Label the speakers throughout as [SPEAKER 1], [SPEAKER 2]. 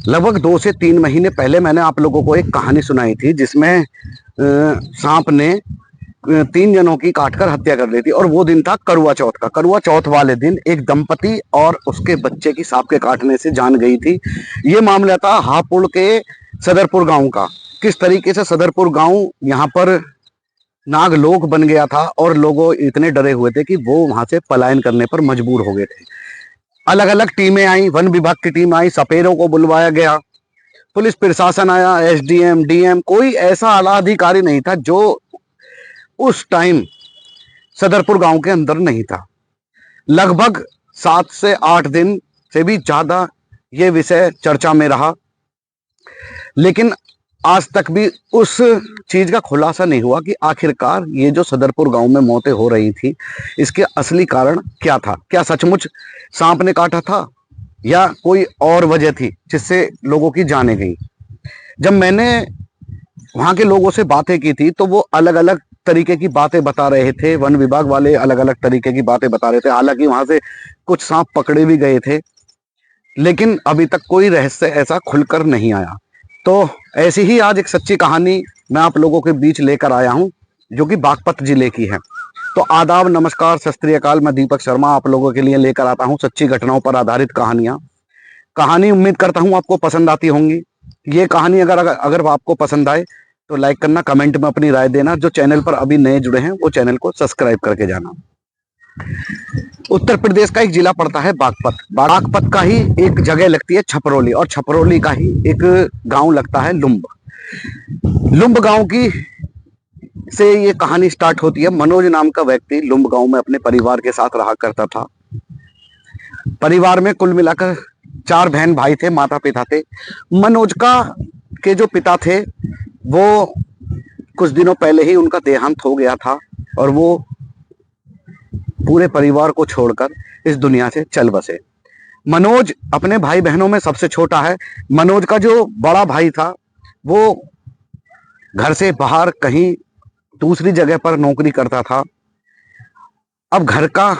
[SPEAKER 1] लगभग 2 से 3 महीने पहले मैंने आप लोगों को एक कहानी सुनाई थी जिसमें सांप ने 3 जनों की काटकर हत्या कर ली थी। और वो दिन था करवा चौथ का। करवा चौथ वाले दिन एक दंपति और उसके बच्चे की सांप के काटने से जान गई थी। ये मामला था हापुड़ के सदरपुर गांव का। किस तरीके से सदरपुर गांव यहाँ पर नागलोक बन गया था और लोग इतने डरे हुए थे कि वो वहां से पलायन करने पर मजबूर हो गए थे। अलग अलग टीमें आई, वन विभाग की टीम आई, सपेरों को बुलवाया गया, पुलिस प्रशासन आया, एसडीएम डीएम, कोई ऐसा आला अधिकारी नहीं था जो उस टाइम सदरपुर गांव के अंदर नहीं था। लगभग 7 से 8 दिन से भी ज्यादा ये विषय चर्चा में रहा, लेकिन आज तक भी उस चीज का खुलासा नहीं हुआ कि आखिरकार ये जो सदरपुर गांव में मौतें हो रही थी इसके असली कारण क्या था। क्या सचमुच सांप ने काटा था या कोई और वजह थी जिससे लोगों की जानें गई। जब मैंने वहां के लोगों से बातें की थी तो वो अलग अलग तरीके की बातें बता रहे थे। वन विभाग वाले अलग अलग तरीके की बातें बता रहे थे। हालांकि वहां से कुछ सांप पकड़े भी गए थे, लेकिन अभी तक कोई रहस्य ऐसा खुलकर नहीं आया। तो ऐसी ही आज एक सच्ची कहानी मैं आप लोगों के बीच लेकर आया हूं जो कि बागपत जिले की है। तो आदाब, नमस्कार, सत श्री अकाल। मैं दीपक शर्मा आप लोगों के लिए लेकर आता हूं सच्ची घटनाओं पर आधारित कहानियां। कहानी उम्मीद करता हूं आपको पसंद आती होंगी। ये कहानी अगर आपको पसंद आए तो लाइक करना, कमेंट में अपनी राय देना। जो चैनल पर अभी नए जुड़े हैं वो चैनल को सब्सक्राइब करके जाना। उत्तर प्रदेश का एक जिला पड़ता है बागपत। बागपत का ही एक जगह लगती है छपरौली, और छपरौली का ही एक गांव लगता है लुम्ब। लुम्ब गांव की से ये कहानी स्टार्ट होती है। मनोज नाम का व्यक्ति लुम्ब गांव में अपने परिवार के साथ रहा करता था। परिवार में कुल मिलाकर 4 बहन भाई थे, माता पिता थे। मनोज का के जो पिता थे वो कुछ दिनों पहले ही उनका देहांत हो गया था और वो पूरे परिवार को छोड़कर इस दुनिया से चल बसे। मनोज अपने भाई बहनों में सबसे छोटा है। मनोज का जो बड़ा भाई था वो घर से बाहर कहीं दूसरी जगह पर नौकरी करता था। अब घर का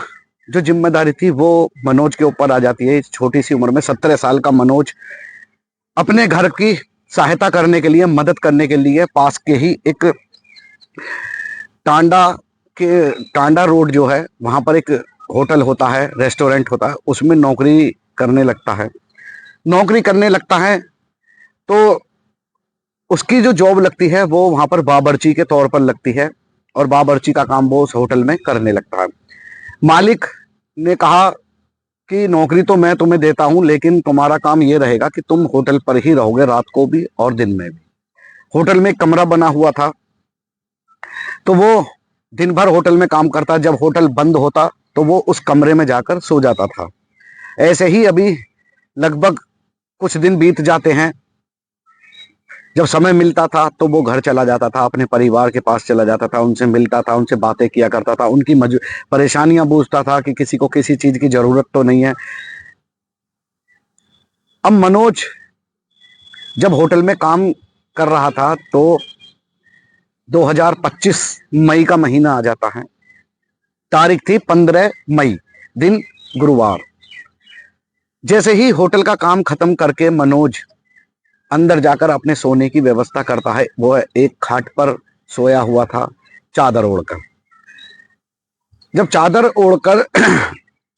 [SPEAKER 1] जो जिम्मेदारी थी वो मनोज के ऊपर आ जाती है। इस छोटी सी उम्र में 17 साल का मनोज अपने घर की सहायता करने के लिए, मदद करने के लिए पास के ही एक टांडा रोड जो है वहां पर एक होटल होता है, रेस्टोरेंट होता है, उसमें नौकरी करने लगता है। नौकरी करने लगता है तो उसकी जो जॉब लगती है वो वहां पर बावर्ची के तौर पर लगती है और बावर्ची का काम वो उस होटल में करने लगता है। मालिक ने कहा कि नौकरी तो मैं तुम्हें देता हूं, लेकिन तुम्हारा काम ये रहेगा कि तुम होटल पर ही रहोगे, रात को भी और दिन में भी। होटल में एक कमरा बना हुआ था तो वो दिन भर होटल में काम करता। जब होटल बंद होता तो वो उस कमरे में जाकर सो जाता था। ऐसे ही अभी लगभग कुछ दिन बीत जाते हैं। जब समय मिलता था तो वो घर चला जाता था, अपने परिवार के पास चला जाता था, उनसे मिलता था, उनसे बातें किया करता था, उनकी परेशानियां बूझता था कि किसी को किसी चीज की जरूरत तो नहीं है। अब मनोज जब होटल में काम कर रहा था तो 2025 मई का महीना आ जाता है। तारीख थी 15 मई, दिन गुरुवार। जैसे ही होटल का काम खत्म करके मनोज अंदर जाकर अपने सोने की व्यवस्था करता है, वो एक खाट पर सोया हुआ था चादर ओढ़कर। जब चादर ओढ़कर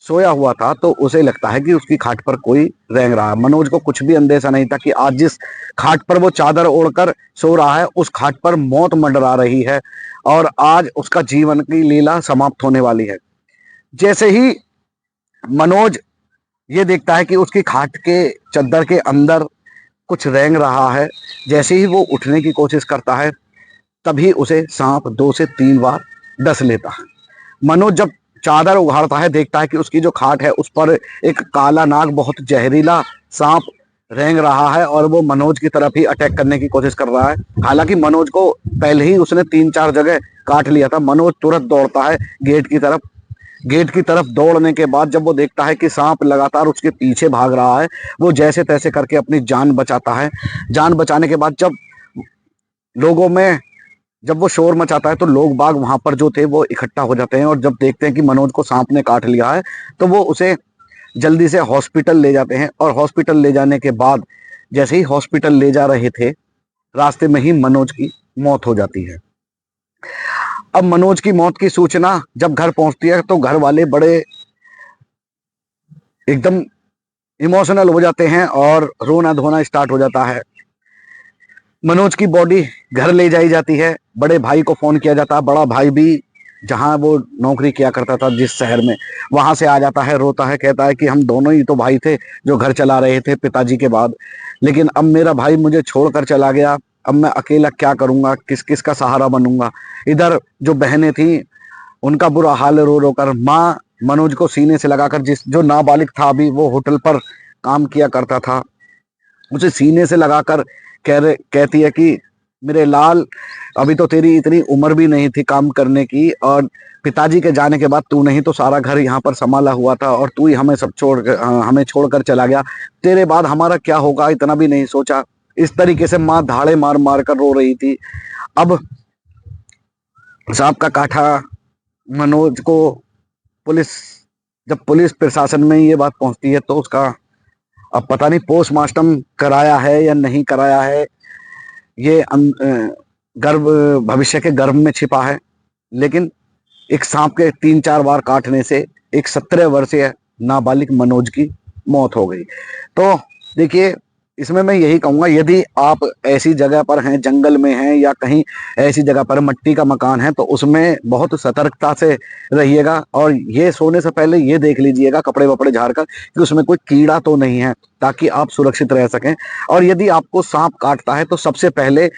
[SPEAKER 1] सोया हुआ था तो उसे लगता है कि उसकी खाट पर कोई रेंग रहा है। मनोज को कुछ भी अंदेशा नहीं था कि आज जिस खाट पर वो चादर ओढ़कर सो रहा है उस खाट पर मौत मंडरा रही है और आज उसका जीवन की लीला समाप्त होने वाली है। जैसे ही मनोज ये देखता है कि उसकी खाट के चद्दर के अंदर कुछ रेंग रहा है, जैसे ही वो उठने की कोशिश करता है तभी उसे सांप 2 से 3 बार डस लेता है। मनोज जब चादर उघाड़ता है देखता है कि उसकी जो खाट है उस पर एक काला नाग, बहुत जहरीला सांप रेंग रहा है और वो मनोज की तरफ ही अटैक करने की कोशिश कर रहा है। हालांकि मनोज को पहले ही उसने 3-4 जगह काट लिया था। मनोज तुरंत दौड़ता है गेट की तरफ। गेट की तरफ दौड़ने के बाद जब वो देखता है कि सांप लगातार उसके पीछे भाग रहा है, वो जैसे तैसे करके अपनी जान बचाता है। जान बचाने के बाद जब वो शोर मचाता है तो लोग बाग वहां पर जो थे वो इकट्ठा हो जाते हैं और जब देखते हैं कि मनोज को सांप ने काट लिया है तो वो उसे जल्दी से हॉस्पिटल ले जाते हैं। और हॉस्पिटल ले जाने के बाद जैसे ही हॉस्पिटल ले जा रहे थे, रास्ते में ही मनोज की मौत हो जाती है। अब मनोज की मौत की सूचना जब घर पहुंचती है तो घर वाले बड़े एकदम इमोशनल हो जाते हैं और रोना धोना स्टार्ट हो जाता है। मनोज की बॉडी घर ले जाई जाती है, बड़े भाई को फोन किया जाता है, बड़ा भाई भी जहां वो नौकरी किया करता था जिस शहर में, वहां से आ जाता है, रोता है, कहता है कि हम दोनों ही तो भाई थे जो घर चला रहे थे पिताजी के बाद, लेकिन अब मेरा भाई मुझे छोड़कर चला गया, अब मैं अकेला क्या करूंगा, किस किस का सहारा बनूंगा। इधर जो बहनें थी उनका बुरा हाल रो रो कर, माँ मनोज को सीने से लगाकर, जिस जो नाबालिग था अभी वो होटल पर काम किया करता था, उसे सीने से लगाकर कहती है कि मेरे लाल, अभी तो तेरी इतनी उम्र भी नहीं थी काम करने की, और पिताजी के जाने के बाद तू नहीं तो सारा घर यहाँ पर संभाला हुआ था, और तू ही हमें सब हमें छोड़कर चला गया, तेरे बाद हमारा क्या होगा इतना भी नहीं सोचा। इस तरीके से माँ धाड़े मार मार कर रो रही थी। अब सांप का काटा मनोज को पुलिस, जब पुलिस प्रशासन में ये बात पहुंचती है तो उसका अब पता नहीं पोस्टमार्टम कराया है या नहीं कराया है, ये गर्भ भविष्य के गर्भ में छिपा है, लेकिन एक सांप के 3-4 बार काटने से एक 17 वर्षीय नाबालिग मनोज की मौत हो गई। तो देखिए, इसमें मैं यही कहूंगा, यदि आप ऐसी जगह पर हैं, जंगल में हैं या कहीं ऐसी जगह पर मट्टी का मकान है, तो उसमें बहुत सतर्कता से रहिएगा, और ये सोने से पहले ये देख लीजिएगा कपड़े वपड़े झाड़कर कि उसमें कोई कीड़ा तो नहीं है, ताकि आप सुरक्षित रह सकें। और यदि आपको सांप काटता है तो सबसे पहले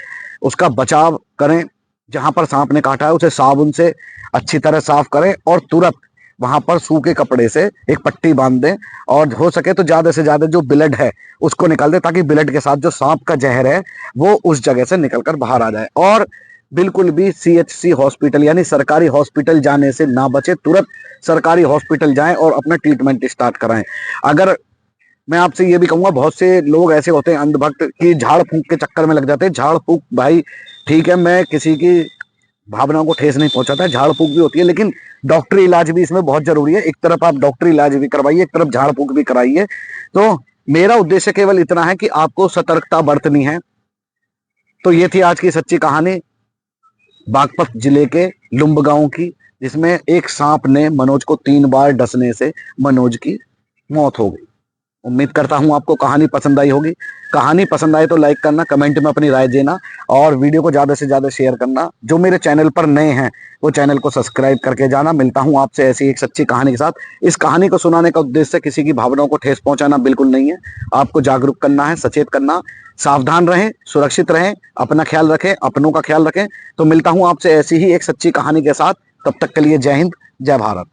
[SPEAKER 1] उसका बचाव करें, जहां पर सांप ने काटा है उसे साबुन से अच्छी तरह साफ करें और तुरंत वहां पर सूखे कपड़े से एक पट्टी बांध दें, और हो सके तो ज्यादा से ज्यादा जो ब्लड है उसको निकाल दें, ताकि ब्लड के साथ जो सांप का जहर है वो उस जगह से निकलकर बाहर आ जाए। और बिल्कुल भी CHC हॉस्पिटल यानी सरकारी हॉस्पिटल जाने से ना बचे, तुरंत सरकारी हॉस्पिटल जाएं और अपना ट्रीटमेंट स्टार्ट कराएं। अगर मैं आपसे ये भी कहूंगा, बहुत से लोग ऐसे होते हैं अंधभक्त कि झाड़ फूंक के चक्कर में लग जाते हैं। झाड़ फूंक भाई ठीक है, मैं किसी की भावनाओं को ठेस नहीं पहुंचाता है, झाड़ फूंक भी होती है, लेकिन डॉक्टरी इलाज भी इसमें बहुत जरूरी है। एक तरफ आप डॉक्टरी इलाज भी करवाइए, एक तरफ झाड़ फूंक भी कराइए। तो मेरा उद्देश्य केवल इतना है कि आपको सतर्कता बरतनी है। तो ये थी आज की सच्ची कहानी बागपत जिले के लुम्ब गांव की, जिसमें एक सांप ने मनोज को 3 बार डसने से मनोज की मौत हो गई। उम्मीद करता हूं आपको कहानी पसंद आई होगी। कहानी पसंद आए तो लाइक करना, कमेंट में अपनी राय देना, और वीडियो को ज्यादा से ज्यादा शेयर करना। जो मेरे चैनल पर नए हैं वो चैनल को सब्सक्राइब करके जाना। मिलता हूं आपसे ऐसी एक सच्ची कहानी के साथ। इस कहानी को सुनाने का उद्देश्य किसी की भावनाओं को ठेस पहुंचाना बिल्कुल नहीं है, आपको जागरूक करना है, सचेत करना। सावधान रहें, सुरक्षित रहें, अपना ख्याल रखें, अपनों का ख्याल रखें। तो मिलता हूं आपसे ऐसी ही एक सच्ची कहानी के साथ। तब तक के लिए जय हिंद, जय भारत।